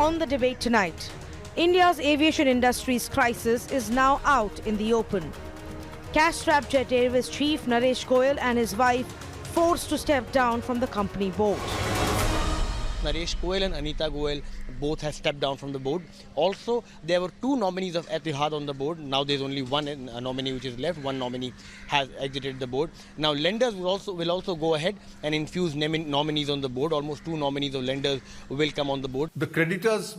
On the debate tonight, India's aviation industry's crisis is now out in the open. Cash-strapped Jet Airways chief Naresh Goyal and his wife forced to step down from the company board. Naresh Goyal and Anita Goyal both have stepped down from the board. Also, there were two nominees of Etihad on the board. Now there's only one nominee which is left. One nominee has exited the board. Now lenders will also go ahead and infuse nominees on the board. Almost two nominees of lenders will come on the board. The creditors,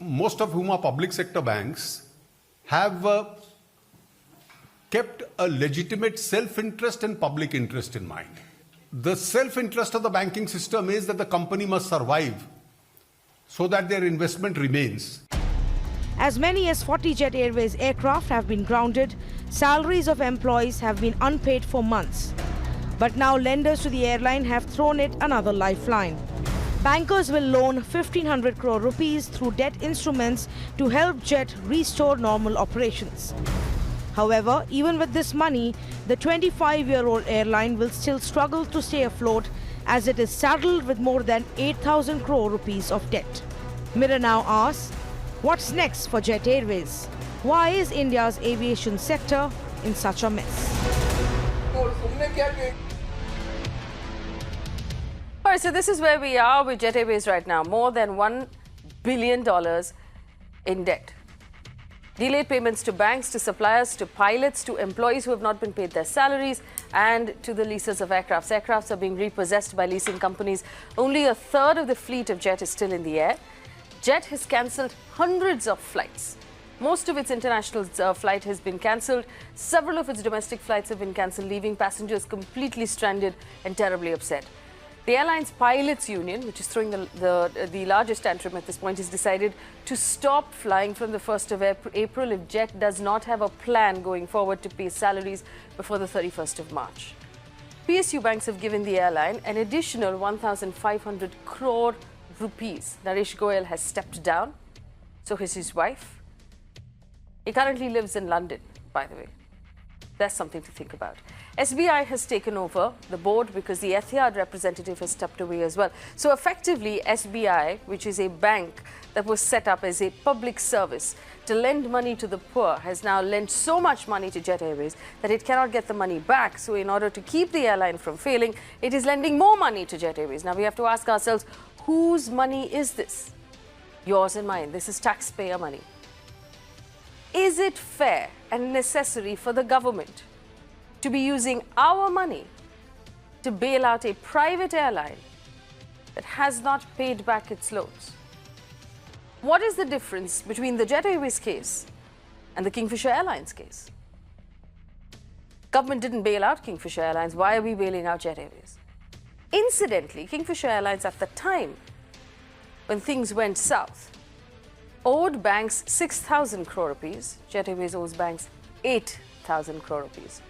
most of whom are public sector banks, have kept a legitimate self-interest and public interest in mind. The self-interest of the banking system is that the company must survive so that their investment remains. As many as 40 Jet Airways aircraft have been grounded, salaries of employees have been unpaid for months. But now lenders to the airline have thrown it another lifeline. Bankers will loan 1,500 crore rupees through debt instruments to help Jet restore normal operations. However, even with this money, the 25-year-old airline will still struggle to stay afloat as it is saddled with more than 8,000 crore rupees of debt. Mirror now asks, what's next for Jet Airways? Why is India's aviation sector in such a mess? All right, so this is where we are with Jet Airways right now. More than $1 billion in debt. Delayed payments to banks, to suppliers, to pilots, to employees who have not been paid their salaries, and to the leasers of aircrafts. Aircrafts are being repossessed by leasing companies. Only a third of the fleet of Jet is still in the air. Jet has cancelled hundreds of flights. Most of its international flight has been cancelled. Several of its domestic flights have been cancelled, leaving passengers completely stranded and terribly upset. The airline's pilots union, which is throwing the largest tantrum at this point, has decided to stop flying from the 1st of April if Jet does not have a plan going forward to pay salaries before the 31st of March. PSU banks have given the airline an additional 1,500 crore rupees. Naresh Goyal has stepped down, so has his wife. He currently lives in London, by the way. That's something to think about. SBI has taken over the board because the Etihad representative has stepped away as well. So effectively, SBI, which is a bank that was set up as a public service to lend money to the poor, has now lent so much money to Jet Airways that it cannot get the money back. So in order to keep the airline from failing, it is lending more money to Jet Airways. Now we have to ask ourselves, whose money is this? Yours and mine. This is taxpayer money. Is it fair and necessary for the government to be using our money to bail out a private airline that has not paid back its loans? What is the difference between the Jet Airways case and the Kingfisher Airlines case? Government didn't bail out Kingfisher Airlines. Why are we bailing out Jet Airways? Incidentally, Kingfisher Airlines at the time when things went south owed banks 6,000 crore rupees. Jet Airways owes banks 8,000 crore rupees.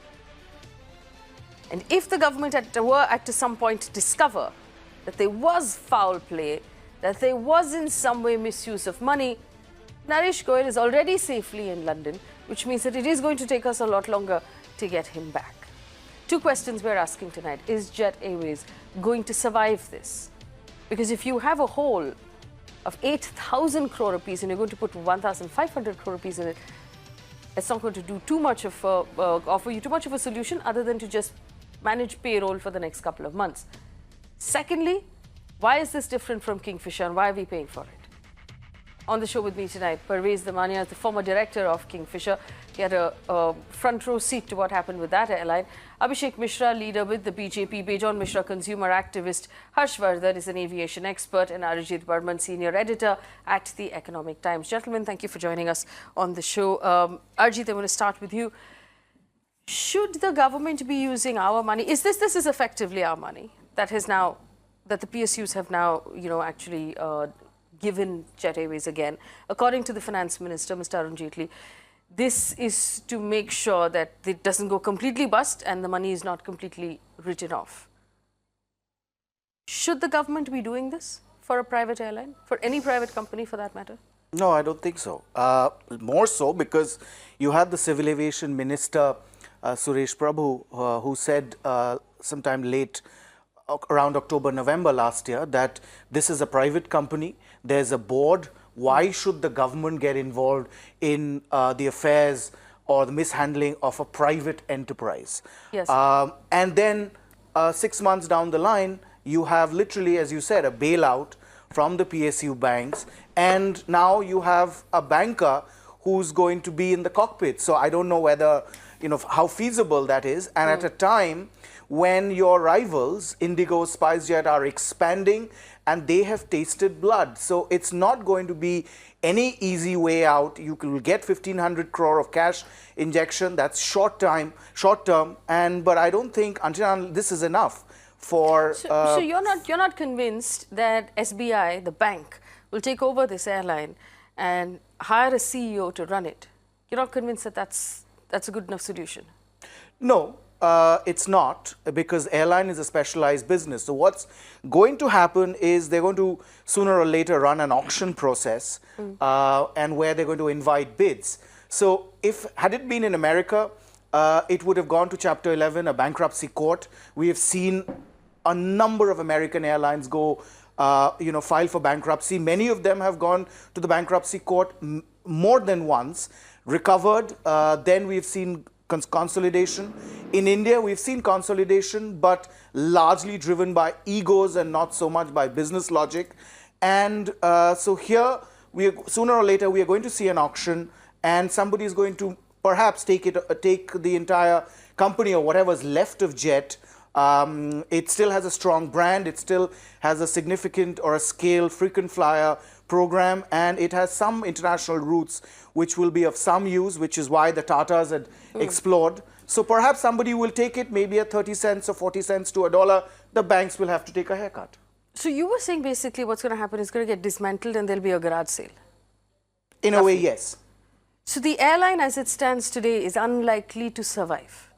And if the government were at some point discover that there was foul play, that there was in some way misuse of money, Naresh Goyal is already safely in London, which means that it is going to take us a lot longer to get him back. Two questions we're asking tonight. Is Jet Airways going to survive this? Because if you have a hole of 8,000 crore rupees and you're going to put 1,500 crore rupees in it, it's not going to do too much of offer you too much of a solution other than to just manage payroll for the next couple of months. Secondly, why is this different from Kingfisher and why are we paying for it? On the show with me tonight, Parvez Damania is the former director of Kingfisher. He had a front row seat to what happened with that airline. Abhishek Mishra, leader with the BJP. Bejon Mishra, consumer activist. Harshvardhan is an aviation expert. And Arijit Burman, senior editor at the Economic Times. Gentlemen, thank you for joining us on the show. Arijit, I want to start with you. Should the government be using our money? This is effectively our money that the PSUs have now, actually given Jet Airways again. According to the finance minister, Mr. Arun Jaitley, this is to make sure that it doesn't go completely bust and the money is not completely written off. Should the government be doing this for a private airline, for any private company for that matter? No, I don't think so. More so because you had the civil aviation minister, Suresh Prabhu, who said sometime late around October, November last year that this is a private company. There's a board Why should the government get involved in the affairs or the mishandling of a private enterprise? Yes. And then 6 months down the line, you have literally, as you said, a bailout from the PSU banks, and now you have a banker who's going to be in the cockpit. So I don't know whether, how feasible that is. And at a time when your rivals, Indigo, SpiceJet, are expanding and they have tasted blood. So it's not going to be any easy way out. You will get 1,500 crore of cash injection. That's short term. But I don't think until this is enough for. So you're not convinced that SBI, the bank, will take over this airline and hire a CEO to run it? You're not convinced that that's a good enough solution? No, it's not, because airline is a specialized business. So what's going to happen is they're going to sooner or later run an auction process and where they're going to invite bids. So had it been in America, it would have gone to Chapter 11, a bankruptcy court. We have seen a number of American airlines go file for bankruptcy. Many of them have gone to the bankruptcy court more than once, recovered. Then we've seen consolidation. In India, we've seen consolidation, but largely driven by egos and not so much by business logic. And so here, sooner or later, we are going to see an auction, and somebody is going to perhaps take the entire company or whatever's left of Jet. It still has a strong brand, it still has a significant or a scale frequent flyer program, and it has some international routes which will be of some use, which is why the Tatas had explored. So perhaps somebody will take it maybe at 30 cents or 40 cents to $1. The banks will have to take a haircut. So you were saying basically what's going to happen is going to get dismantled and there'll be a garage sale? In a way, yes. So the airline as it stands today is unlikely to survive?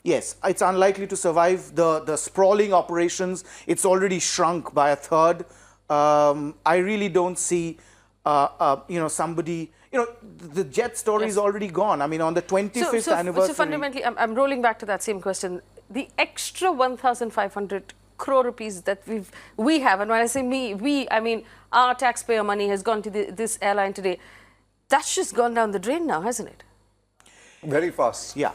Yes, it's unlikely to survive the sprawling operations. It's already shrunk by a third. I really don't see, somebody, the Jet story is already gone. I mean, on the 25th anniversary. So fundamentally, I'm rolling back to that same question. The extra 1,500 crore rupees that we have, and when I say we, I mean our taxpayer money has gone to this airline today. That's just gone down the drain now, hasn't it? Very fast. Yeah.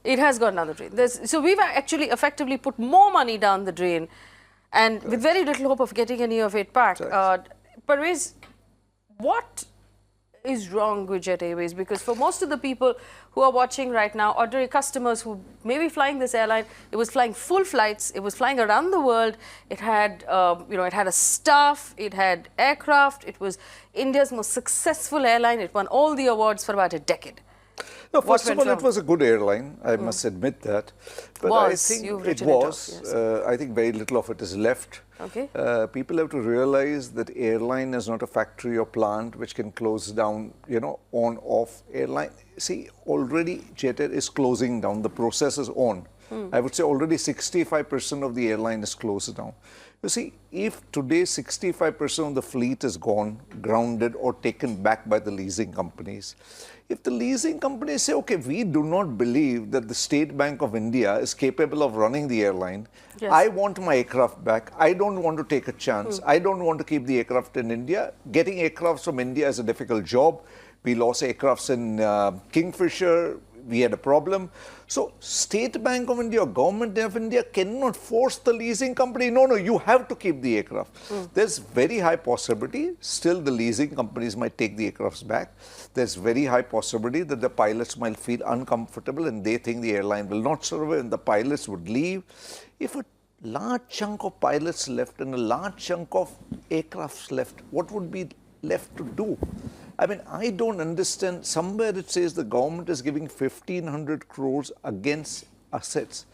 It has gone down the drain. So we've actually effectively put more money down the drain, and with very little hope of getting any of it back. Parvez, what is wrong with Jet Airways? Because for most of the people who are watching right now, ordinary customers who may be flying this airline, it was flying full flights, it was flying around the world, it had, it had a staff, it had aircraft, it was India's most successful airline, it won all the awards for about a decade. No, first of all, it was a good airline, I must admit that. But I think it was. Yes. I think very little of it is left. Okay. People have to realize that airline is not a factory or plant which can close down, on, off. Airline, see, already Jet Air is closing down. The process is on. I would say already 65% of the airline is closed down. You see, if today 65% of the fleet is gone, grounded or taken back by the leasing companies, if the leasing companies say, okay, we do not believe that the State Bank of India is capable of running the airline, yes. I want my aircraft back, I don't want to take a chance, I don't want to keep the aircraft in India. Getting aircraft from India is a difficult job. We lost aircrafts in Kingfisher, we had a problem. So State Bank of India or Government of India cannot force the leasing company, no, you have to keep the aircraft. There's very high possibility, still the leasing companies might take the aircrafts back. There's very high possibility that the pilots might feel uncomfortable and they think the airline will not survive and the pilots would leave. If a large chunk of pilots left and a large chunk of aircrafts left, what would be left to do? I mean, I don't understand. Somewhere it says the government is giving 1,500 crores against assets.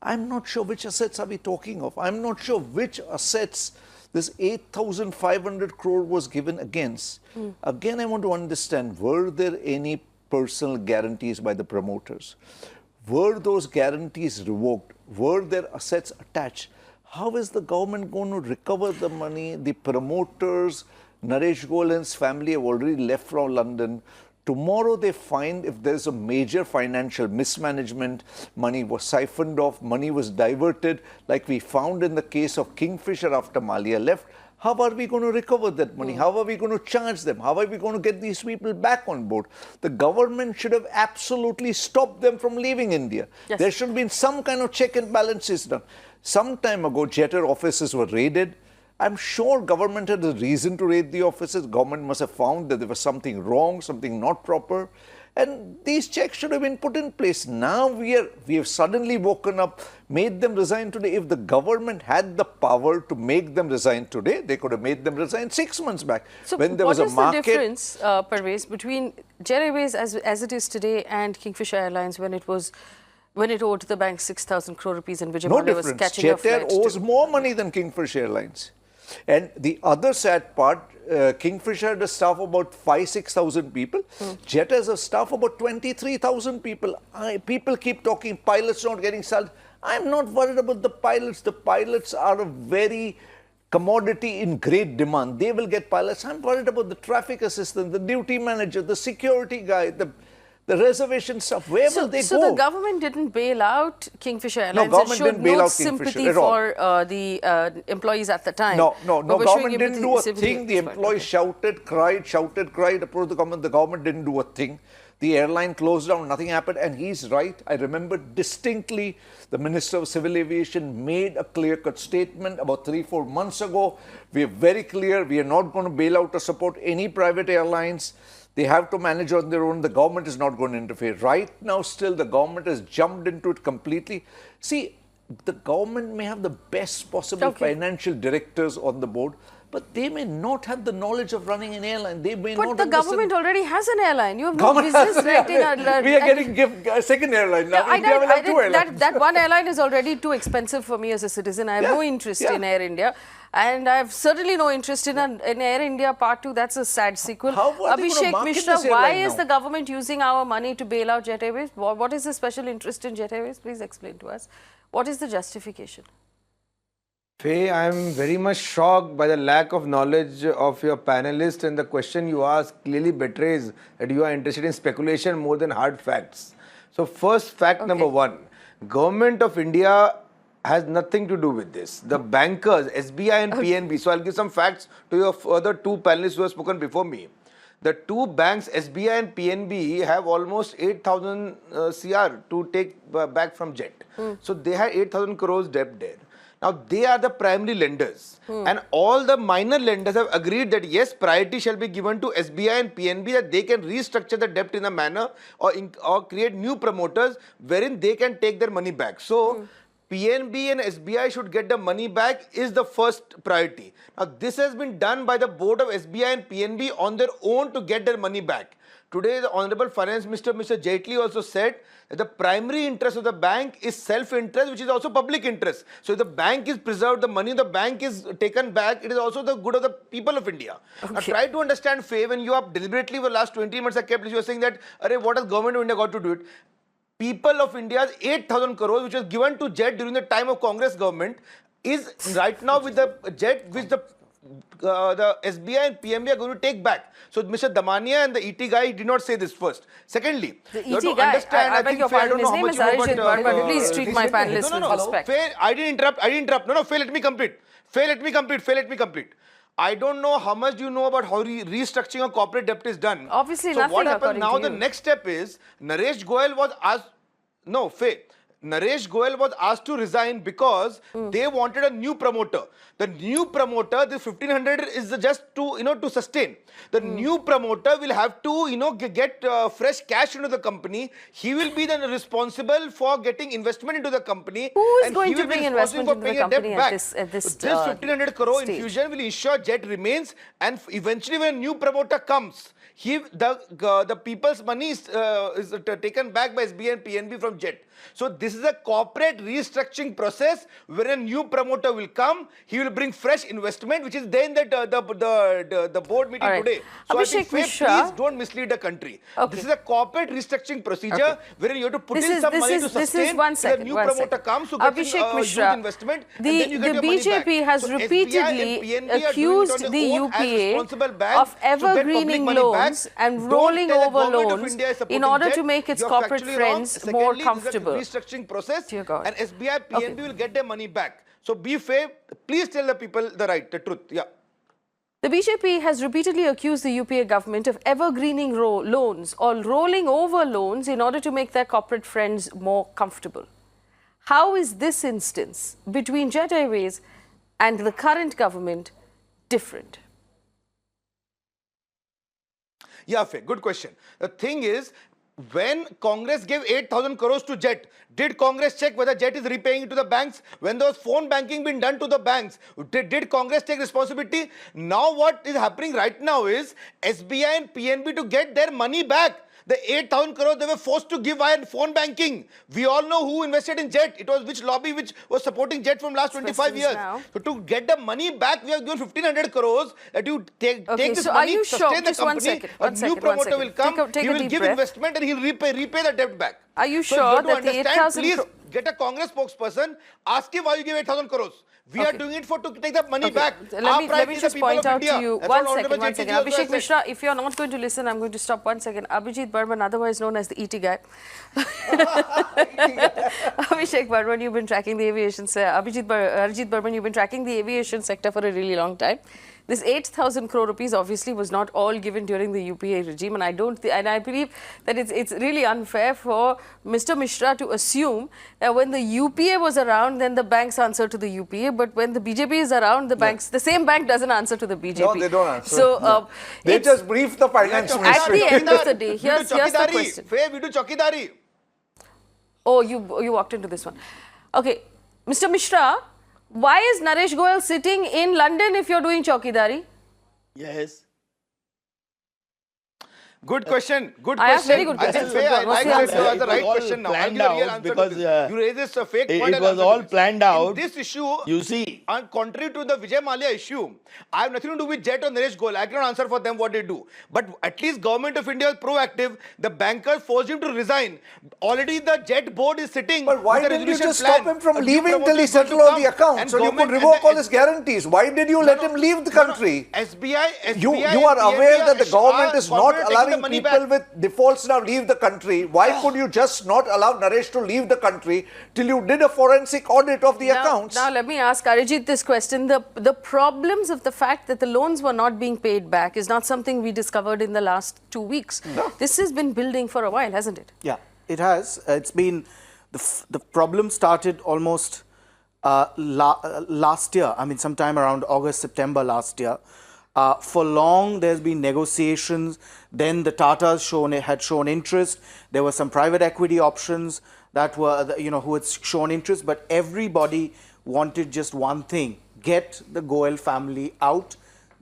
I'm not sure which assets are we talking of. I'm not sure which assets this 8,500 crore was given against. Again, I want to understand, were there any personal guarantees by the promoters? Were those guarantees revoked? Were there assets attached? How is the government going to recover the money? The promoters, Naresh Goyal's family have already left from London. Tomorrow they find if there's a major financial mismanagement, money was siphoned off, money was diverted, like we found in the case of Kingfisher after Malia left. How are we going to recover that money? How are we going to charge them? How are we going to get these people back on board? The government should have absolutely stopped them from leaving India. Yes. There should have been some kind of check and balances done. Some time ago, Jet Air offices were raided. I'm sure government had a reason to raid the offices. Government must have found that there was something wrong, something not proper. And these checks should have been put in place. Now we have suddenly woken up, made them resign today. If the government had the power to make them resign today, they could have made them resign 6 months back. So when there was a market. What is the difference, Parvez, between Jet Airways as it is today and Kingfisher Airlines when it owed the bank 6,000 crore rupees and Vijay No Mallya was difference. catching a Jet Air flight owes more money than Kingfisher Airlines. And the other sad part, Kingfisher had a staff of about 5,000-6,000 people. Jet has a staff of about 23,000 people. People keep talking, pilots not getting salary. I'm not worried about the pilots. The pilots are a very commodity in great demand. They will get pilots. I'm worried about the traffic assistant, the duty manager, the security guy, the reservation stuff. Where will they go? So the government didn't bail out Kingfisher Airlines. No, government showed didn't bail no out Kingfisher sympathy at all. for the employees at the time. No, But we're showing government didn't empathy- do a sympathy thing. The at this point. employees shouted, cried, approached the government. The government didn't do a thing. The airline closed down, nothing happened. And he's right. I remember distinctly the Minister of Civil Aviation made a clear-cut statement about 3-4 months ago. We are very clear. We are not going to bail out or support any private airlines. They have to manage on their own. The government is not going to interfere. Right now, still, the government has jumped into it completely. See, the government may have the best possible financial directors on the board, but they may not have the knowledge of running an airline. They may But not the understand. government already has an airline. You have no Government has business an letting airline. We are getting a second airline now. India will have two airlines. That one airline is already too expensive for me as a citizen. I have no interest in Air India. And I have certainly no interest in Air India Part 2. That's a sad sequel. How are they gonna Abhishek market Mishra, this why airline is now? the government using our money to bail out Jet Airways? What is the special interest in Jet Airways? Please explain to us. What is the justification? Faye, I am very much shocked by the lack of knowledge of your panelist, and the question you ask clearly betrays that you are interested in speculation more than hard facts. So first fact number one, Government of India has nothing to do with this. The bankers, SBI and PNB, so I'll give some facts to your other two panelists who have spoken before me. The two banks, SBI and PNB, have almost 8,000 CR to take back from Jet. So they had 8,000 crores debt there. Now they are the primary lenders, and all the minor lenders have agreed that yes, priority shall be given to SBI and PNB, that they can restructure the debt in a manner or create new promoters wherein they can take their money back. So PNB and SBI should get the money back is the first priority. Now this has been done by the board of SBI and PNB on their own to get their money back. Today, the Honorable Finance Minister, Mr. Jaitley, also said that the primary interest of the bank is self-interest, which is also public interest. So if the bank is preserved, the money of the bank is taken back, it is also the good of the people of India. Now try to understand, Faye, when you have deliberately for the last 20 months, you are saying that, what has government of India got to do it? People of India's 8,000 crores, which was given to Jet during the time of Congress government, is right now with the Jet, which the SBI and PNB are going to take back. So Mr. Damania and the ET guy did not say this first. Secondly, the you have ET to guy, understand, I beg your pardon, his name is Naresh, but please treat my panelists with respect. Faye, I didn't interrupt. No, Faye, let me complete. I don't know how much you know about how restructuring of corporate debt is done. Obviously, so nothing what happened now, according to the you. next step is, Naresh Goyal was asked, no, Faye, Naresh Goyal was asked to resign because they wanted a new promoter. The new promoter, the 1,500 is just to, to sustain. The new promoter will have to, get fresh cash into the company. He will be then responsible for getting investment into the company. Who is and going he to will be bring responsible investment for into the paying a debt company back. at this So this 1,500 crore stage? infusion will ensure Jet remains, and eventually when a new promoter comes, the people's money is taken back by SBI and PNB from Jet. So this is a corporate restructuring process where a new promoter will come. He will bring fresh investment, which is then the board meeting today. So I think, Abhishek Faye, Mishra, please don't mislead the country. This is a corporate restructuring procedure where you have to put in some money to sustain. The new promoter comes to get Abhishek huge Mishra, investment. the and then you get your money back. BJP has So SBI and repeatedly PNB are doing it accused on the their own as UPA responsible banks of to get evergreening public money back. loans and Don't rolling tell the over government of loans India is supporting in order Jet. to make its You're corporate factually friends wrong. more Secondly, comfortable. this is a restructuring process, Dear God. and SBI, PNB will get their money back. So be fair. Please tell the people the truth. Yeah. The BJP has repeatedly accused the UPA government of evergreening loans or rolling over loans in order to make their corporate friends more comfortable. How is this instance between Jet Airways and the current government different? Yeah, Faye, good question. The thing is, when Congress gave 8,000 crores to Jet, did Congress check whether Jet is repaying it to the banks? When there was phone banking being done to the banks, did Congress take responsibility? Now what is happening right now is SBI and PNB to get their money back. The 8,000 crores they were forced to give via phone banking. We all know who invested in Jet. It was which lobby which was supporting Jet from last 25 years. Now. So to get the money back, we have given 1,500 crores that you take this so money, are you sustain sure? the Just company, a new promoter will come, Take he a will deep give breath. investment and he'll repay the debt back. Are you So sure you have that to the understand, 8,000 please get a Congress spokesperson, ask him why you give 8,000 crores. We are doing it to take the money back. Let me just point out to you. One second. Abhishek Abhishek Mishra, if you're not going to listen, I'm going to stop 1 second. Abhijit Burman, otherwise known as the ET guy. Abhishek Burman, you've been tracking the aviation Abhijit Burman, you've been tracking the aviation sector for a really long time. This 8,000 crore rupees obviously was not all given during the UPA regime, and I believe that it's really unfair for Mr. Mishra to assume that when the UPA was around, then the banks answer to the UPA, but when the BJP is around, the banks, the same bank doesn't answer to the BJP. No, they don't answer. So They just brief the finance at ministry. the end of the day, here's the question. Faye, we do chokidari. Oh, you walked into this one. Okay, Mr. Mishra, why is Naresh Goyal sitting in London if you're doing chowkidari? Yes. Good question. Good I asked question. very good questions. Faye, I What's like the that answer? you asked the It right was all question now. I'll planned give a real out answer to because, this. You raised this fake it point. I'll was answer all to this. planned out. In this issue, You see, and contrary to the Vijay Mallya issue, I have nothing to do with Jet or Naresh Goyal. I cannot answer for them what they do. But at least government of India is proactive. The bankers forced him to resign. Already the Jet board is sitting. But why with a didn't you resolution just plan. stop him from A new leaving promoter till he is going to settled all come the accounts and so you could government- revoke all his guarantees? Why did you let him leave the country? SBI, You and are PNB aware that the are government is not confident taking the allowing money people back. with defaults now leave the country. Why could you just not allow Naresh to leave the country till you did a forensic audit of the accounts? Now let me ask Arijit this question. The problems of the fact that the loans were not being paid back is not something we discovered in the last 2 weeks. No. This has been building for a while, hasn't it? Yeah, it has. It's been the problem started almost last year. I mean, sometime around August, September last year. For long, there's been negotiations. Then the Tatas had shown interest. There were some private equity options that were, who had shown interest. But everybody wanted just one thing: get the Goyal family out.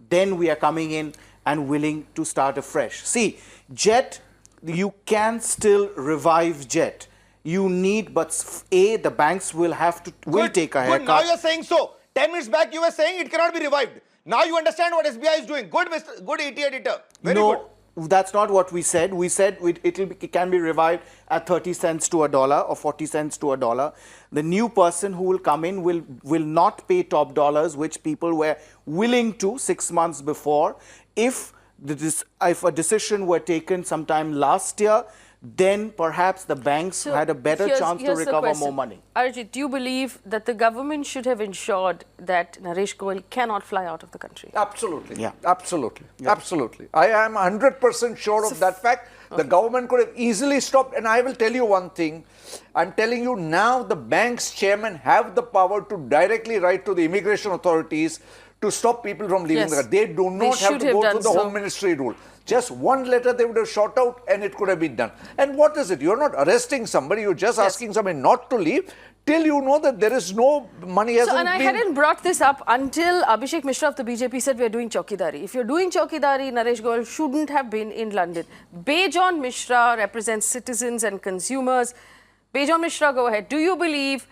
Then we are coming in and willing to start afresh. See, Jet, you can still revive Jet. You need, but the banks will have to take a haircut. Good. Now you're saying so. 10 minutes back you were saying it cannot be revived. Now you understand what SBI is doing. Good, good ET editor. Very good. That's not what we said. We said it can be revived at 30 cents to $1 or 40 cents to $1. The new person who will come in will not pay top dollars, which people were willing to 6 months before. If a decision were taken sometime last year, then perhaps the banks had a better chance to recover more money. Arijit, do you believe that the government should have ensured that Naresh Goyal cannot fly out of the country? Absolutely. Yeah. Absolutely. Yeah. Absolutely. I am 100% sure of that fact. The government could have easily stopped. And I will tell you one thing. I'm telling you now, the bank's chairman have the power to directly write to the immigration authorities to stop people from leaving the country. They do not have to go through the Home Ministry rule. Just one letter they would have shot out and it could have been done. And what is it? You're not arresting somebody. You're just asking somebody not to leave till you know that there is no money hasn't been... And I hadn't brought this up until Abhishek Mishra of the BJP said we're doing chowkidari. If you're doing chowkidari, Naresh Goyal shouldn't have been in London. Bejon Mishra represents citizens and consumers. Bejon Mishra, go ahead. Do you believe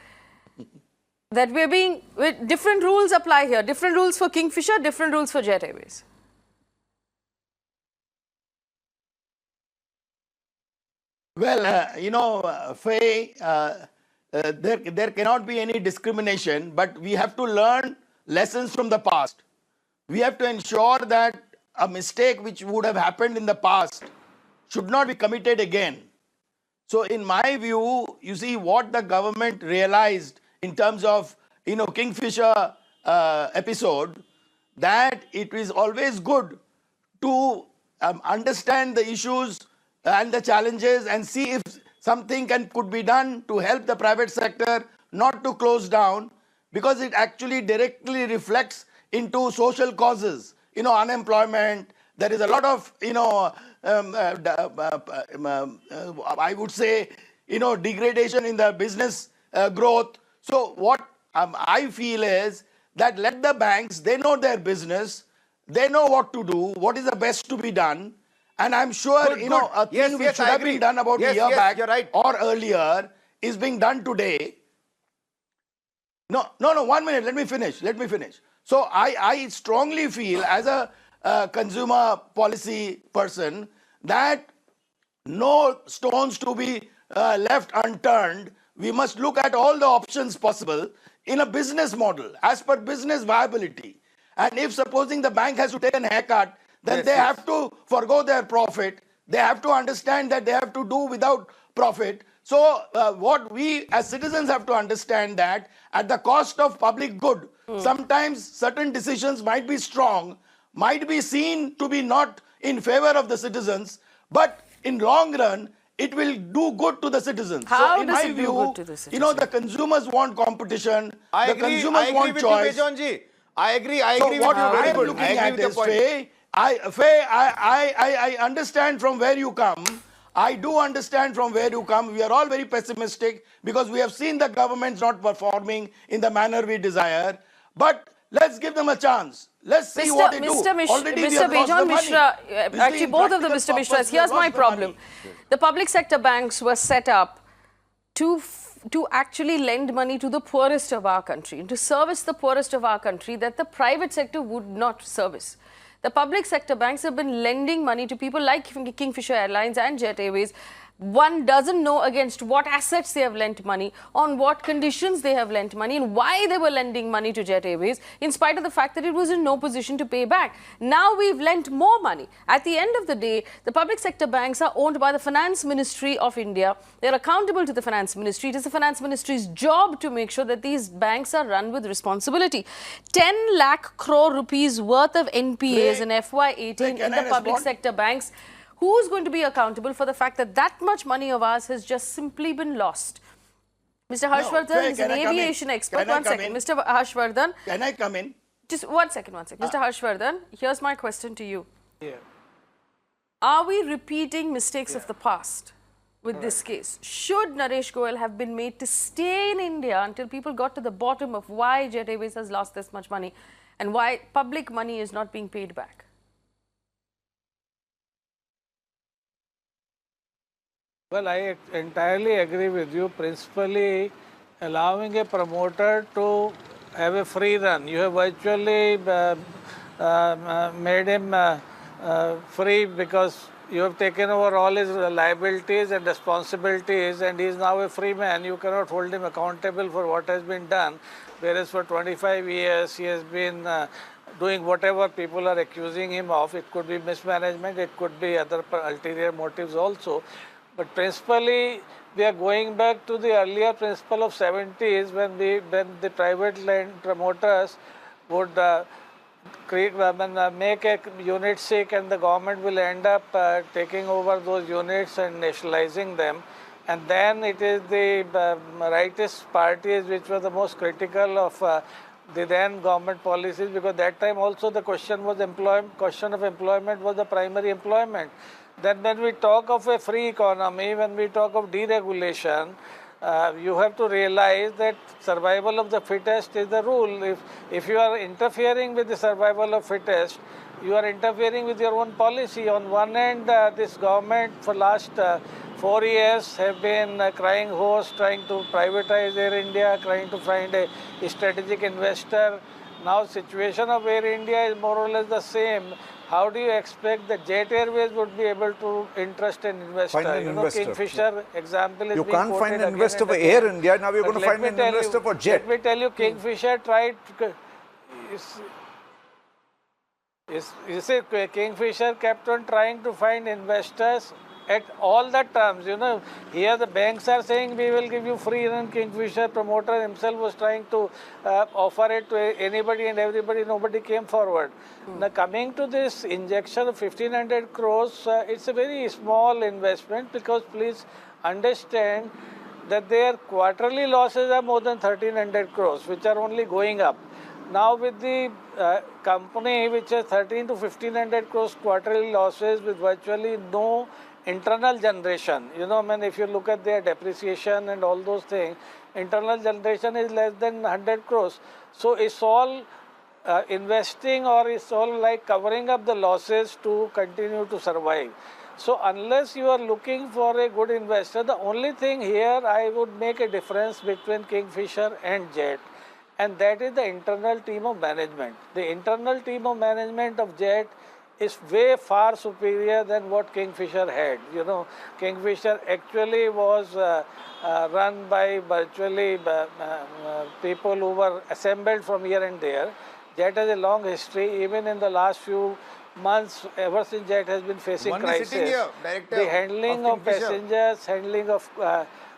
that different rules apply here? Different rules for Kingfisher, different rules for Jet Airways? Well, Faye, there cannot be any discrimination, but we have to learn lessons from the past. We have to ensure that a mistake which would have happened in the past should not be committed again. So in my view, you see what the government realized in terms of, Kingfisher episode, that it is always good to understand the issues and the challenges and see if something could be done to help the private sector not to close down, because it actually directly reflects into social causes. Unemployment, there is a lot of, I would say, degradation in the business growth. So what I feel is that let the banks, they know their business, they know what to do, what is the best to be done. And I'm sure, Good. a Yes, thing yes, which should I have agree. been done about Yes, a year yes, back you're right. or earlier is being done today. No, 1 minute, let me finish. So I strongly feel as a consumer policy person that no stones to be left unturned. We must look at all the options possible in a business model as per business viability. And if supposing the bank has to take a haircut, then they have to forgo their profit. They have to understand that they have to do without profit. So what we as citizens have to understand that at the cost of public good, sometimes certain decisions might be strong, might be seen to be not in favor of the citizens, but in long run, it will do good to the citizens. How so in does my it do view, good to the citizens? the consumers want competition, I the agree. consumers I agree want with choice. you, Bejon ji. I agree. I So agree what with you. I Very am good. looking I agree at with your is, point. Faye, I understand from where you come. I do understand from where you come. We are all very pessimistic because we have seen the governments not performing in the manner we desire. But let's give them a chance. Let's see what they do. Already we have lost the Bejon money. Mishra, This is actually the both of the impractical Mr. Mishras, purpose, we here's have my lost the problem. money. The public sector banks were set up to actually lend money to the poorest of our country, and to service the poorest of our country that the private sector would not service. The public sector banks have been lending money to people like Kingfisher Airlines and Jet Airways. One doesn't know against what assets they have lent money, on what conditions they have lent money, and why they were lending money to Jet Airways, in spite of the fact that it was in no position to pay back. Now we've lent more money. At the end of the day, the public sector banks are owned by the Finance Ministry of India. They're accountable to the Finance Ministry. It is the Finance Ministry's job to make sure that these banks are run with responsibility. 10 lakh crore rupees worth of NPAs in FY18 in the public sector banks. Who's going to be accountable for the fact that that much money of ours has just simply been lost? Mr. Harshvardhan is an aviation expert. One second. Mr. Harshvardhan. Can I come in? Just one second. Mr. Harshvardhan, here's my question to you. Are we repeating mistakes of the past with this case? Should Naresh Goyal have been made to stay in India until people got to the bottom of why Jet Airways has lost this much money and why public money is not being paid back? Well, I entirely agree with you. Principally, allowing a promoter to have a free run. You have virtually made him free because you have taken over all his liabilities and responsibilities, and he is now a free man. You cannot hold him accountable for what has been done. Whereas for 25 years, he has been doing whatever people are accusing him of. It could be mismanagement, it could be other ulterior motives also. But principally, we are going back to the earlier principle of 70s when the private land promoters would make a unit sick, and the government will end up taking over those units and nationalizing them. And then it is the rightist parties which were the most critical of the then government policies, because that time also the question of employment was the primary employment. Then when we talk of a free economy, when we talk of deregulation, you have to realize that survival of the fittest is the rule. If you are interfering with the survival of fittest, you are interfering with your own policy. On one end, this government for last 4 years have been crying hoarse, trying to privatize Air India, trying to find a strategic investor. Now situation of Air India is more or less the same. How do you expect that Jet Airways would be able to interest an investor? Find an investor. Kingfisher example is You being can't quoted find an again investor and for again. Air India, now you're But going to let find me an tell investor you- for Jet. Let me tell you, Kingfisher tried. You see, Kingfisher kept on trying to find investors at all the terms. Here the banks are saying we will give you free run. Kingfisher promoter himself was trying to offer it to anybody and everybody. Nobody came forward. Now coming to this injection of 1500 crores, it's a very small investment, because please understand that their quarterly losses are more than 1300 crores, which are only going up. Now with the company which has 13 to 1500 crores quarterly losses with virtually no internal generation, if you look at their depreciation and all those things, internal generation is less than 100 crores. So it's all investing, or it's all like covering up the losses to continue to survive. So unless you are looking for a good investor, the only thing here I would make a difference between Kingfisher and Jet, and that is the internal team of management. The internal team of management of Jet is way far superior than what Kingfisher had. Kingfisher actually was run by virtually people who were assembled from here and there. Jet has a long history. Even in the last few months, ever since Jet has been facing crisis, the handling of passengers, handling of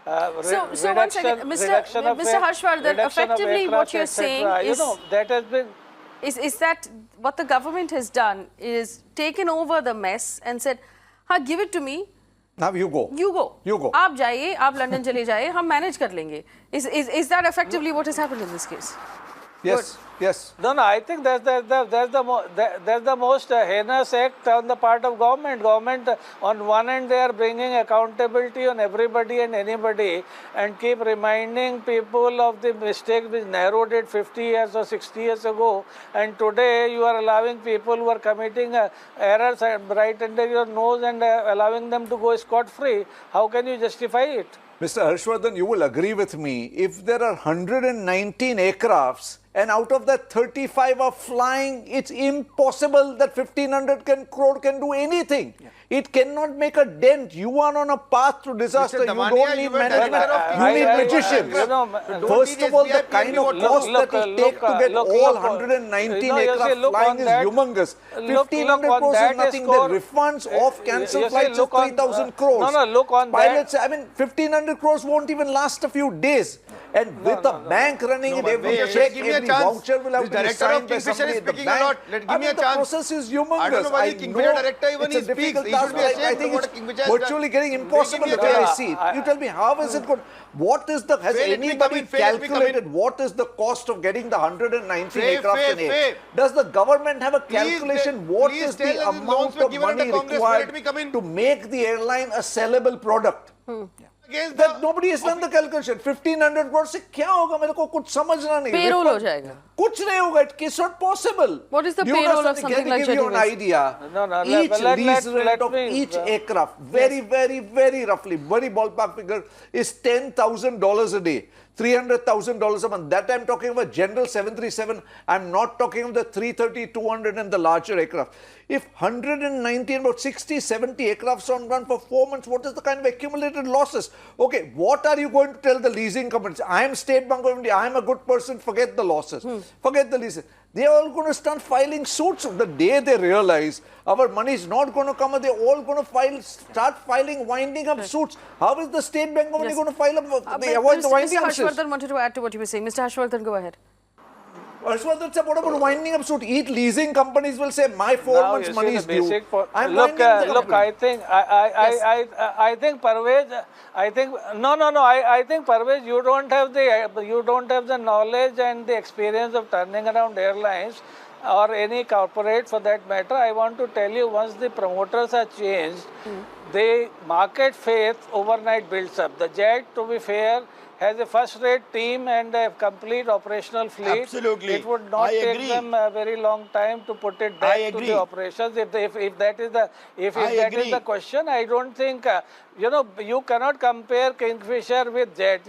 so one second, Mr. Harshvardhan, effectively what you're saying is, that has been, is that what the government has done is taken over the mess and said, "Ha, give it to me. Now you go. You go. You go. आप जाइए, आप London चले जाइए, हम manage कर लेंगे." Is that effectively what has happened in this case? Yes. Yes. No, I think that's the most heinous act on the part of government. Government, on one end, they are bringing accountability on everybody and anybody, and keep reminding people of the mistake which narrowed it 50 years or 60 years ago. And today, you are allowing people who are committing errors right under your nose and allowing them to go scot-free. How can you justify it? Mr. Harshvardhan, you will agree with me, if there are 119 aircrafts and out of that 35 are flying, it's impossible that 1500 crore can do anything. Yeah. It cannot make a dent. You are on a path to disaster. You don't need management. You need magicians. First of all, the kind of cost that it takes to get all 119 aircraft flying is humongous. 1500 crores is nothing. The refunds of cancelled flights is 3000 crores. Look on pilots, 1500 crores won't even last a few days. And with the bank running it, every check, every voucher will have to be signed by somebody at the bank. The process is humongous. I don't know why the Kingfisher director even it's a difficult speaks. task. I think it's virtually getting impossible the way I see it. You tell me, how is it good? What is the, has anybody calculated what is the cost of getting the 119 aircraft in air? Does the government have a calculation what is the amount of money required to make the airline a sellable product? That nobody has done the calculation. 1500 crore से क्या होगा मेरे को कुछ समझना नहीं. Payroll हो जाएगा. कुछ नहीं होगा. It's not possible. What is the payroll of something like Jet Airways? Give you an idea. Each lease rent of each aircraft, very roughly, very ballpark figure, is $10,000 a day. $300,000 a month. That I'm talking about general 737. I'm not talking of the 330, 200 and the larger aircraft. If 190, about 60, 70 aircrafts on run for 4 months, what is the kind of accumulated losses? Okay, what are you going to tell the leasing companies? I am State Bank of India. I am a good person. Forget the losses. Forget the leases. They are all going to start filing suits the day they realize our money is not going to come. They're all going to start filing, winding up suits. How is the State Bank of India going to file up? They avoid the winding up suits. Mr. Harshvardhan wanted to add to what you were saying. Mr. Harshvardhan, go ahead. Harshvardhan said, what about winding up suit? Each leasing companies will say, my 4 months money is due. Look, I think Parvez, I think Parvez, you don't have the knowledge and the experience of turning around airlines or any corporate for that matter. I want to tell you, once the promoters are changed, the market faith overnight builds up. The Jet, to be fair, has a first-rate team and a complete operational fleet. Absolutely. It would not take them a very long time to put it back to the operations. If that is the question, I don't think, you cannot compare Kingfisher with Jet.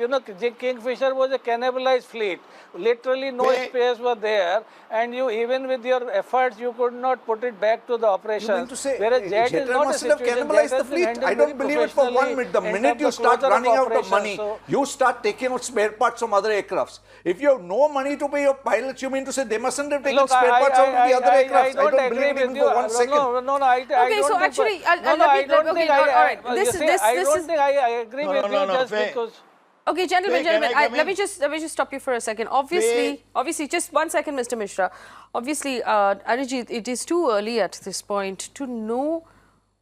Kingfisher was a cannibalized fleet. Literally no space was there, and even with your efforts, you could not put it back to the operations. You mean to say, whereas Jet is not must have cannibalized the fleet? I don't believe it for 1 minute. The minute you start running out of money, you start start taking out spare parts from other aircrafts. If you have no money to pay your pilots, you mean to say they mustn't have taken spare parts out of the other aircrafts? I don't believe it even for 1 second. Okay, so actually, I don't think all right. This is. I don't think I agree with you just because. Okay, gentlemen, let me just stop you for a second. Obviously, just 1 second, Mr. Mishra. Obviously, Arijit, it is too early at this point to know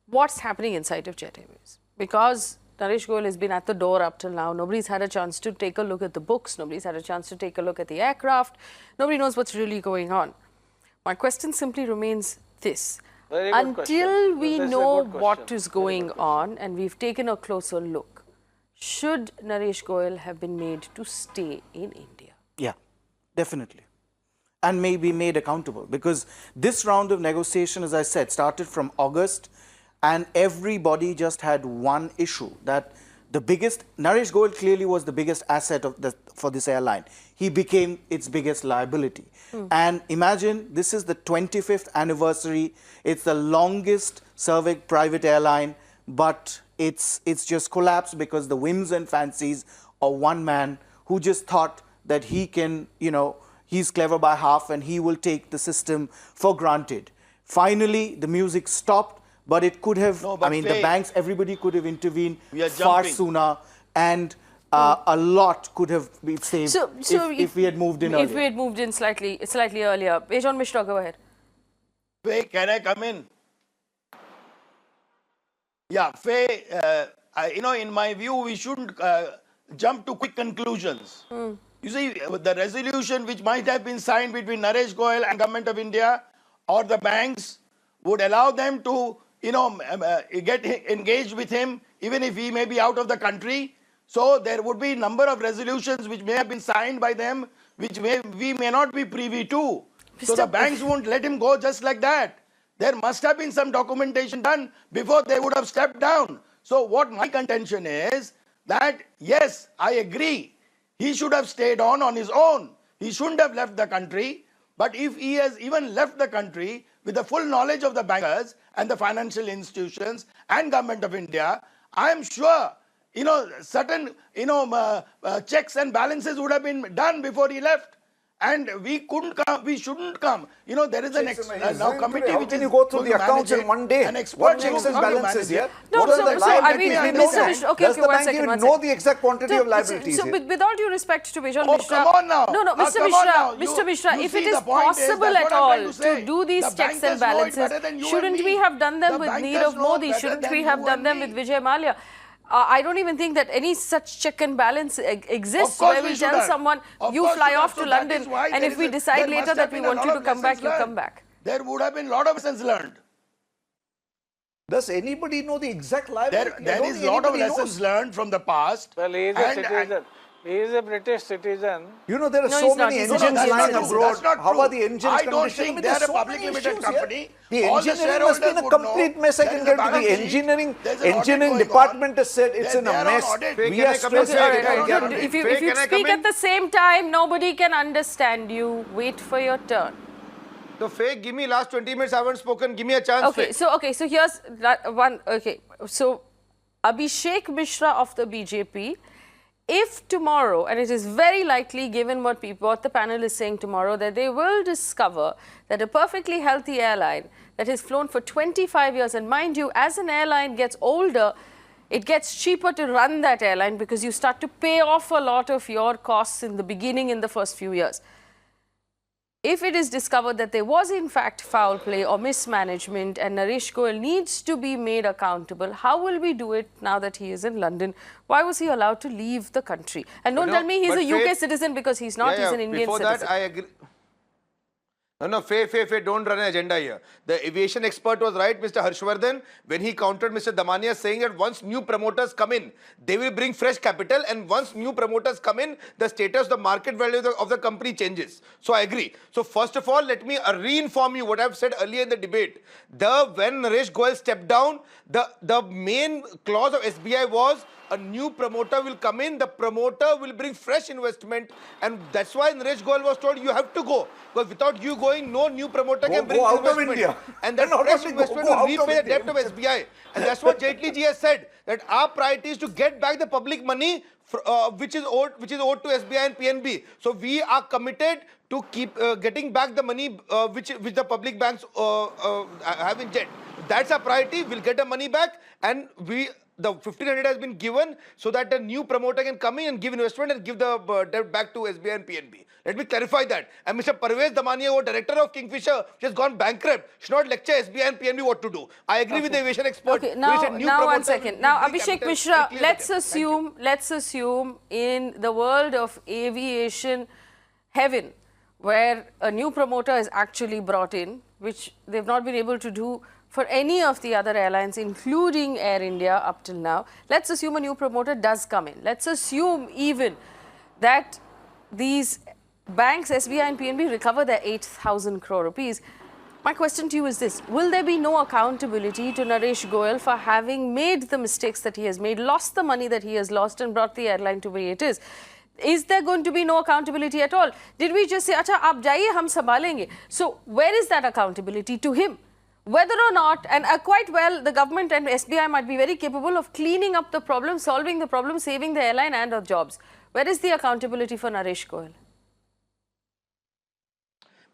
what's happening inside of Jet Airways, because Naresh Goyal has been at the door up till now. Nobody's had a chance to take a look at the books. Nobody's had a chance to take a look at the aircraft. Nobody knows what's really going on. My question simply remains this. Until we know what is going on and we've taken a closer look, should Naresh Goyal have been made to stay in India? Yeah, definitely. And may be made accountable, because this round of negotiation, as I said, started from August, and everybody just had one issue, that the biggest, Naresh Goyal clearly was the biggest asset for this airline. He became its biggest liability. And imagine, this is the 25th anniversary. It's the longest serving private airline, but it's just collapsed because the whims and fancies of one man who just thought that he can, he's clever by half and he will take the system for granted. Finally, the music stopped, but it could have, the banks, everybody could have intervened far sooner, and a lot could have been saved if we had moved in earlier. If we had moved in slightly earlier. Bejon Mishra, go ahead. Faye, can I come in? Yeah, Faye, in my view, we shouldn't jump to quick conclusions. You see, the resolution which might have been signed between Naresh Goyal and Government of India or the banks would allow them to, get engaged with him, even if he may be out of the country. So there would be a number of resolutions which may have been signed by them, which we may not be privy to. So the banks won't let him go just like that. There must have been some documentation done before they would have stepped down. So what my contention is that, yes, I agree, he should have stayed on his own. He shouldn't have left the country. But if he has even left the country with the full knowledge of the bankers and the financial institutions and Government of India, I am sure, certain, checks and balances would have been done before he left. And we couldn't come, we shouldn't come. There is now committee how which can is you go through going the to accounts manage in one day? an expert What checks and group is going to balances manage here? it. No, What are so the liabilities? Mr. Mishra, Does the bank even know second. the exact quantity of liabilities So, here? with all due respect to Bejon Oh, Mishra, come on now. No, Mr. Come on now. Mr. Mishra, You if see, it is the point is, possible that's at what I'm trying all to say. to do these The checks and bankers know it balances, better than you and shouldn't me. we have done them The with bankers Nirav know Modi? better Shouldn't than we you have done and them me. with Vijay Mallya? I don't even think that any such check and balance exists Of course where we we tell shouldn't. someone, Of you course fly we off shouldn't. to So that London, is why and there if we is decide there later must that have we been a want lot you to of come back, lessons you come learned. back. There would have been a lot of lessons learned. Does anybody know the exact liability? There is a lot of lessons learned from the past. Well, he is a citizen. He is a British citizen. There are No, so he's not. many He's engines not. lying That's abroad. That's not How true. are the engines I don't conditioned? think There's they are a so public many limited issues here. company. The All the engineering has been a shareholders would complete know mess. I there can is a get to balance the sheet. engineering. There's an audit Engineering going department on. has said it's in a They are on mess. audit. We are stressed. All right. Can I If you come speak in? at the same time, nobody can understand you. Wait for your turn. So Faye, give me last 20 minutes. I haven't spoken. Give me a chance. Okay, Faye. so here's one. Okay, so Abhishek Mishra of the BJP, if tomorrow, and it is very likely given what the panel is saying tomorrow, that they will discover that a perfectly healthy airline that has flown for 25 years, and mind you, as an airline gets older, it gets cheaper to run that airline because you start to pay off a lot of your costs in the beginning in the first few years. If it is discovered that there was in fact foul play or mismanagement and Naresh Goyal needs to be made accountable, how will we do it now that he is in London? Why was he allowed to leave the country? And don't tell me he's a UK citizen, because he's not, he's an Indian Before citizen. that, I agree. No, Faye, don't run an agenda here. The aviation expert was right, Mr. Harshvardhan, when he countered Mr. Damania saying that once new promoters come in, they will bring fresh capital, and once new promoters come in, the status, the market value of the company changes. So I agree. So first of all, let me re-inform you what I've said earlier in the debate. When Naresh Goyal stepped down, the main clause of SBI was a new promoter will come in, the promoter will bring fresh investment, and that's why Naresh Goyal was told you have to go, because without you going, no new promoter can bring out of investment. India. And that Not fresh only investment go will out of repay the India. debt of SBI. And that's what Jaitley ji has said, that our priority is to get back the public money which is owed to SBI and PNB. So we are committed to keep getting back the money which the public banks have in Jet. That's our priority. We'll get the money back, and the 1,500 has been given so that a new promoter can come in and give investment and give the debt back to SBI and PNB. Let me clarify that. And Mr. Parvez Damania, who director of Kingfisher, which has gone bankrupt, should not lecture SBI and PNB what to do. I agree with the aviation expert. Okay, now 1 second. Now, Abhishek Mishra, let's assume in the world of aviation heaven, where a new promoter is actually brought in, which they've not been able to do for any of the other airlines, including Air India up till now. Let's assume a new promoter does come in. Let's assume even that these banks, SBI and PNB, recover their 8,000 crore rupees. My question to you is this: will there be no accountability to Naresh Goyal for having made the mistakes that he has made, lost the money that he has lost, and brought the airline to where it is? Is there going to be no accountability at all? Did we just say, "Acha, aap jaiye, hum sambhalenge"? So where is that accountability to him? Whether or not, and quite well, the government and SBI might be very capable of cleaning up the problem, solving the problem, saving the airline and our jobs. Where is the accountability for Naresh Goyal?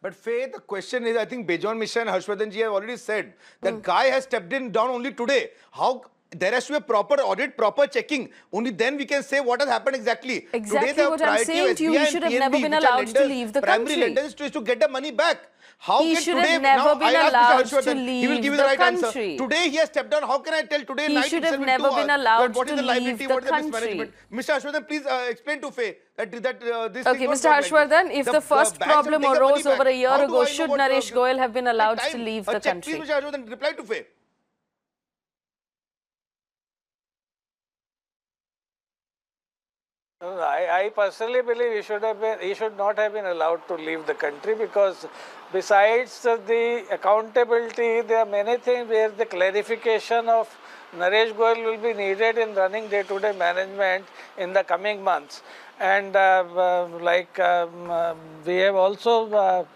But Faye, the question is, I think Bejon Mishra and Harshvardhan ji have already said that Guy has stepped down only today. How? There has to be a proper audit, proper checking. Only then we can say what has happened exactly. Exactly today, what I'm saying to you. He should have never been allowed to leave the country. Primary lenders is to get the money back. How He can should today, have never now, been I ask Mr. allowed to Harshvardhan, he will leave give you the the right answer. country. Today he has stepped down. How can I tell today He night should itself have in never 2 been hours allowed that what is to the liability, leave the what is the country. mismanagement? Mr. Harshvardhan, please explain to Faye that this Okay, thing Mr. Harshvardhan, if the first banks have problem taken money arose over a back, year how do ago, I know should what, Naresh Goyal have been allowed time? to leave A the check, country? Please, Mr. Harshvardhan, reply to Faye. I personally believe he should not have been allowed to leave the country, because besides the accountability, there are many things where the clarification of Naresh Goyal will be needed in running day-to-day management in the coming months. And we have also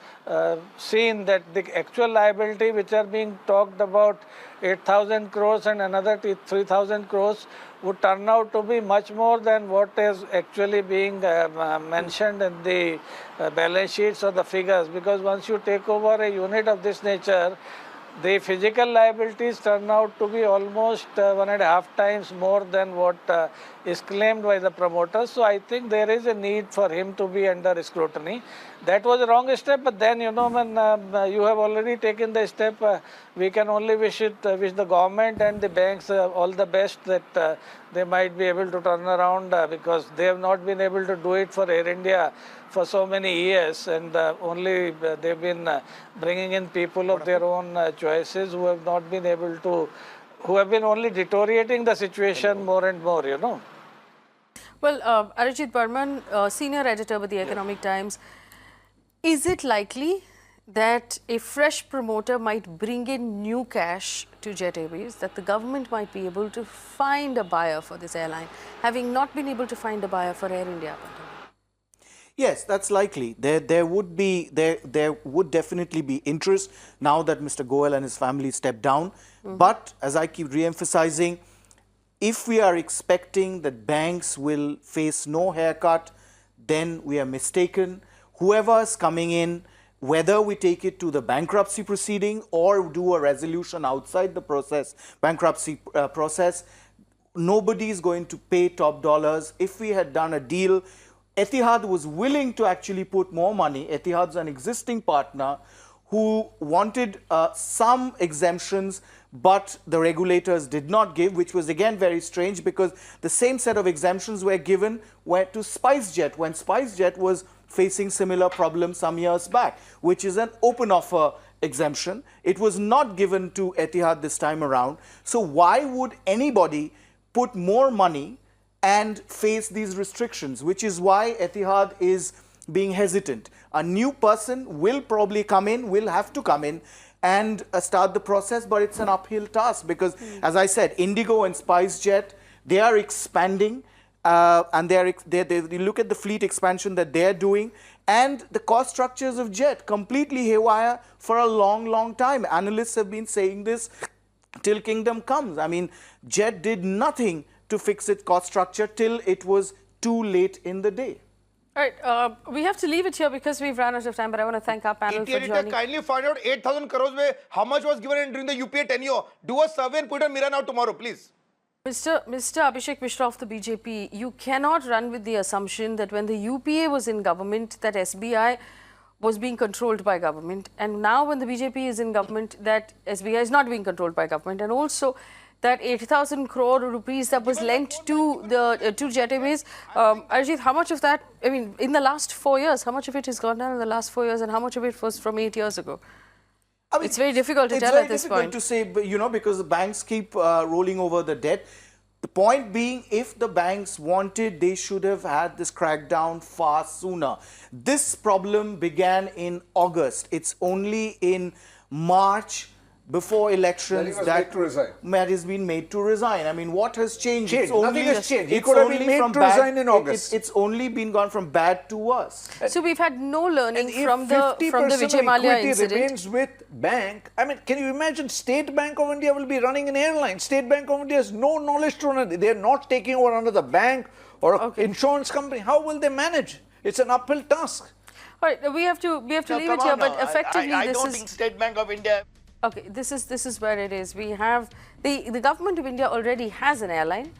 seen that the actual liability which are being talked about, 8,000 crores and another 3,000 crores, would turn out to be much more than what is actually being mentioned in the balance sheets or the figures. Because once you take over a unit of this nature, the physical liabilities turn out to be almost 1.5 times more than what is claimed by the promoters. So I think there is a need for him to be under scrutiny. That was a wrong step, but then, you know, when you have already taken the step, we can only wish the government and the banks all the best, that they might be able to turn around, because they have not been able to do it for Air India for so many years, and only they've been bringing in people of their own choices who have not been able to, who have been only deteriorating the situation more and more, you know. Well, Arijit Burman, senior editor with the Economic Times, is it likely that a fresh promoter might bring in new cash to Jet Airways, that the government might be able to find a buyer for this airline, having not been able to find a buyer for Air India? Yes, that's likely. There would definitely be interest now that Mr. Goyal and his family stepped down. But as I keep re-emphasizing, if we are expecting that banks will face no haircut, then we are mistaken. Whoever is coming in, whether we take it to the bankruptcy proceeding or do a resolution outside the bankruptcy process, nobody is going to pay top dollars. If we had done a deal, Etihad was willing to actually put more money. Etihad's an existing partner who wanted some exemptions, but the regulators did not give, which was again very strange, because the same set of exemptions were given to SpiceJet when SpiceJet was facing similar problems some years back, which is an open offer exemption. It was not given to Etihad this time around. So why would anybody put more money and face these restrictions, which is why Etihad is being hesitant. A new person will probably come in, will have to come in and start the process, but it's an uphill task because, as I said, Indigo and SpiceJet, They are expanding, and you look at the fleet expansion that they're doing, and the cost structures of Jet completely haywire for a long, long time. Analysts have been saying this till kingdom comes. I mean, Jet did nothing to fix its cost structure till it was too late in the day. All right, we have to leave it here because we've run out of time, but I want to thank our panel for joining. Kindly find out 8,000 crores mein how much was given during the UPA tenure. Do a survey and put a mirror now tomorrow, please. Mr. Abhishek Mishra of the BJP, you cannot run with the assumption that when the UPA was in government, that SBI was being controlled by government, and now when the BJP is in government, that SBI is not being controlled by government, and also that 80,000 crore rupees that was lent to the to Jet Airways. Arjit, how much of that, I mean, in the last 4 years, how much of it has gone down in the last 4 years, and how much of it was from 8 years ago? I mean, it's very difficult to tell at this point. It's very difficult to say, you know, because the banks keep rolling over the debt. The point being, if the banks wanted, they should have had this crackdown far sooner. This problem began in August. It's only in March, before elections, that has been made to resign. I mean, what has changed? Nothing has changed. He could have been made to resign in August. It's only been gone from bad to worse. So we've had no learning from the Vijay Mallya incident. Remains with bank. I mean, can you imagine State Bank of India will be running an airline? State Bank of India has no knowledge to run it. They are not taking over another bank or an insurance company. How will they manage? It's an uphill task. All right, we have to leave it here, but effectively I don't think State Bank of India. Okay, this is where it is. We have the government of India already has an airline,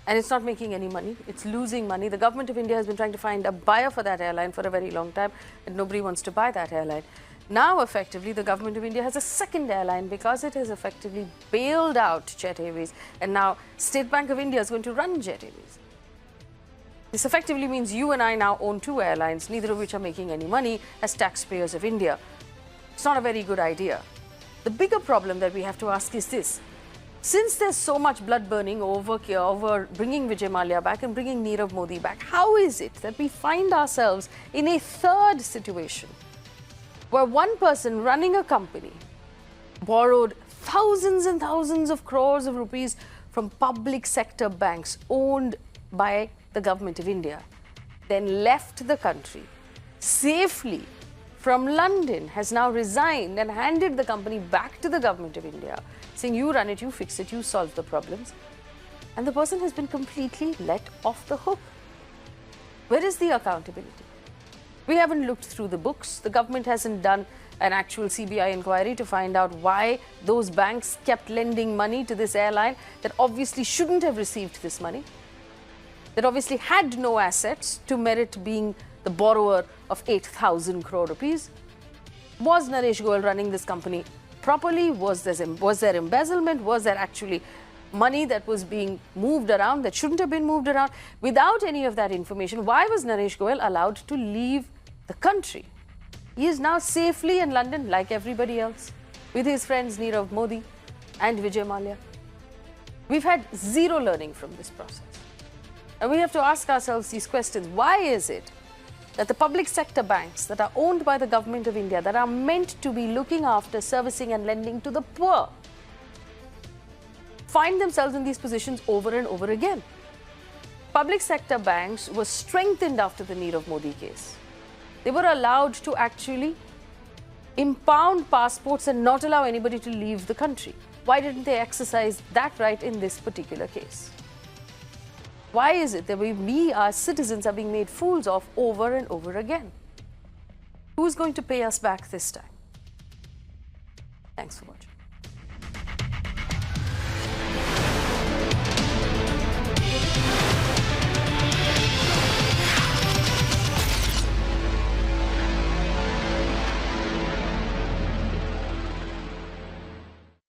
and it's not making any money. It's losing money. The government of India has been trying to find a buyer for that airline for a very long time, and nobody wants to buy that airline. Now, effectively, the government of India has a second airline because it has effectively bailed out Jet Airways, and now State Bank of India is going to run Jet Airways. This effectively means you and I now own two airlines, neither of which are making any money as taxpayers of India. It's not a very good idea. The bigger problem that we have to ask is this. Since there's so much blood burning over bringing Vijay Mallya back and bringing Nirav Modi back, how is it that we find ourselves in a third situation where one person running a company borrowed thousands and thousands of crores of rupees from public sector banks owned by the government of India, then left the country safely from London, has now resigned and handed the company back to the government of India, saying you run it, you fix it, you solve the problems. And the person has been completely let off the hook. Where is the accountability? We haven't looked through the books. The government hasn't done an actual CBI inquiry to find out why those banks kept lending money to this airline that obviously shouldn't have received this money, that obviously had no assets to merit being the borrower of 8,000 crore rupees. Was Naresh Goyal running this company properly? Was there embezzlement? Was there actually money that was being moved around that shouldn't have been moved around? Without any of that information, why was Naresh Goyal allowed to leave the country? He is now safely in London like everybody else with his friends Nirav Modi and Vijay Mallya. We've had zero learning from this process. And we have to ask ourselves these questions. Why is it that the public sector banks that are owned by the government of India, that are meant to be looking after, servicing and lending to the poor, find themselves in these positions over and over again? Public sector banks were strengthened after the Nirav Modi case. They were allowed to actually impound passports and not allow anybody to leave the country. Why didn't they exercise that right in this particular case? Why is it that we as citizens are being made fools of over and over again? Who's going to pay us back this time? Thanks for watching.